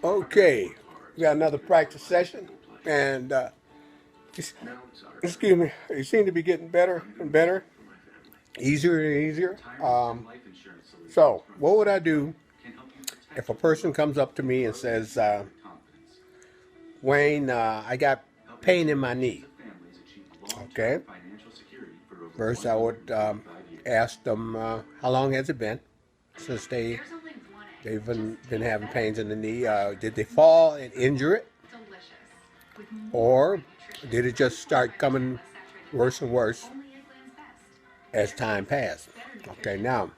Okay, we got another practice session, and excuse me, you seem to be getting better and better, easier and easier. So, what would I do if a person comes up to me and says, Wayne, I got pain in my knee? Okay, first I would ask them, how long has it been since they've been having pains in the knee? Did they fall and injure it? Or did it just start coming worse and worse as time passed? Okay, now,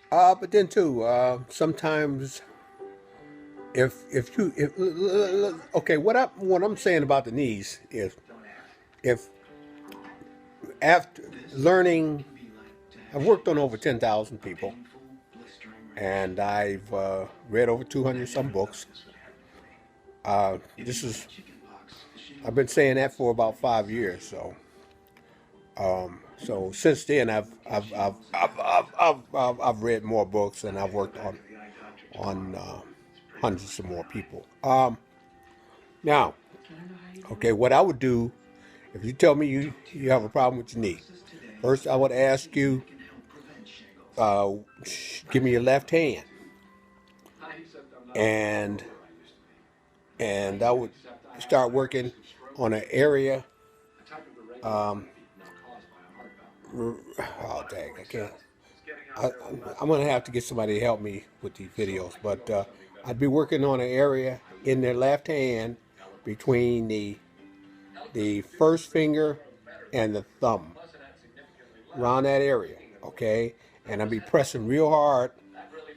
but then too, sometimes if okay, what I'm saying about the knees is if after learning, I've worked on over 10,000 people, and I've read over 200 some books. This is I've been saying that for about 5 years, so since then, I've read more books and I've worked on hundreds of more people. Now, okay, what I would do if you tell me you have a problem with your knee, first I would ask you, uh, give me your left hand, and I would start working on an area. Um, oh dang, I can't. I, I'm gonna have to get somebody to help me with these videos, but I'd be working on an area in their left hand between the first finger and the thumb, around that area, okay? And I'd be pressing real hard,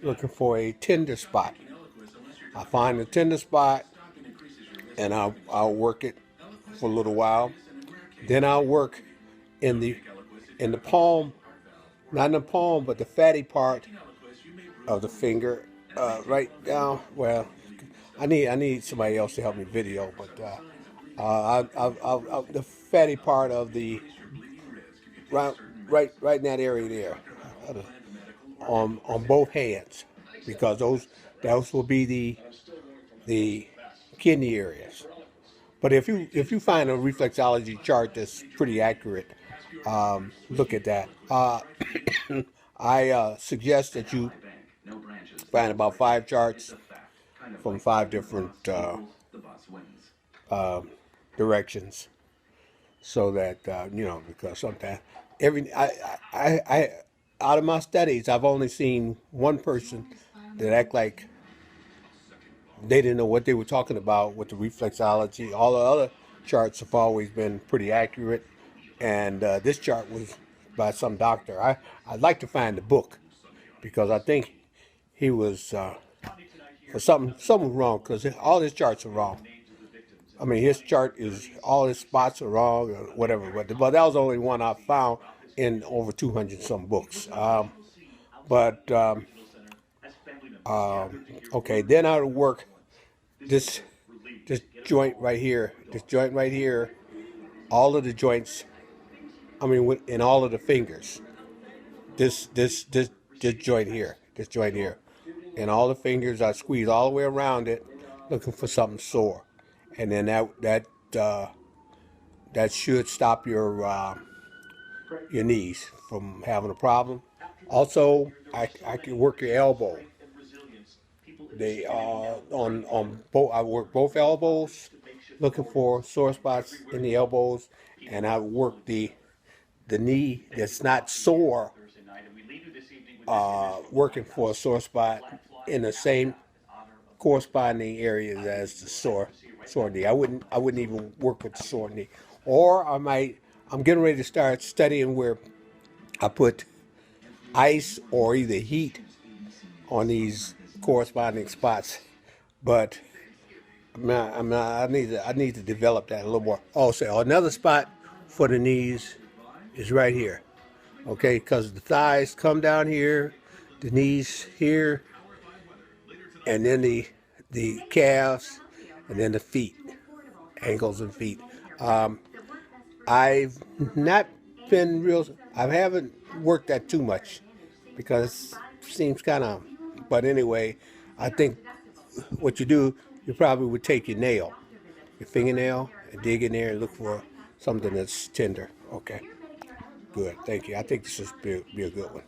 looking for a tender spot. I find the tender spot, and I'll work it for a little while. Then I'll work in the palm, not in the palm, but the fatty part of the finger, right down. Well, I need somebody else to help me video, but the fatty part of the right right in that area there, on both hands, because those will be the kidney areas. But if you find a reflexology chart that's pretty accurate, look at that. I suggest that you find about 5 charts from 5 different uh, directions, so that because sometimes every I out of my studies, I've only seen one person that act like they didn't know what they were talking about with the reflexology. All the other charts have always been pretty accurate, and this chart was by some doctor. I'd like to find the book, because I think he was for something wrong, because all his charts are wrong. I mean, his chart is all his spots are wrong or whatever. But that was the only one I found in over 200 some books. But okay, then I would work this this joint right here. This joint right here. All of the joints. I mean, in all of the fingers. This joint here. This joint here. And all the fingers, I squeeze all the way around it, looking for something sore, and then that should stop your knees from having a problem. Also, I can work your elbow. They on both. I work both elbows, looking for sore spots in the elbows, and I work the knee that's not sore, working for a sore spot in the same corresponding areas as the sore knee. I wouldn't even work with the sore knee. Or I'm getting ready to start studying where I put ice or either heat on these corresponding spots. But I need to develop that a little more. Also, another spot for the knees is right here. Okay, because the thighs come down here, the knees here, and then the calves, and then the feet, ankles and feet. I've not been real. I haven't worked that too much, because it seems kind of. But anyway, I think what you do, you probably would take your nail, your fingernail, and dig in there and look for something that's tender. Okay, good. Thank you. I think this is be a good one.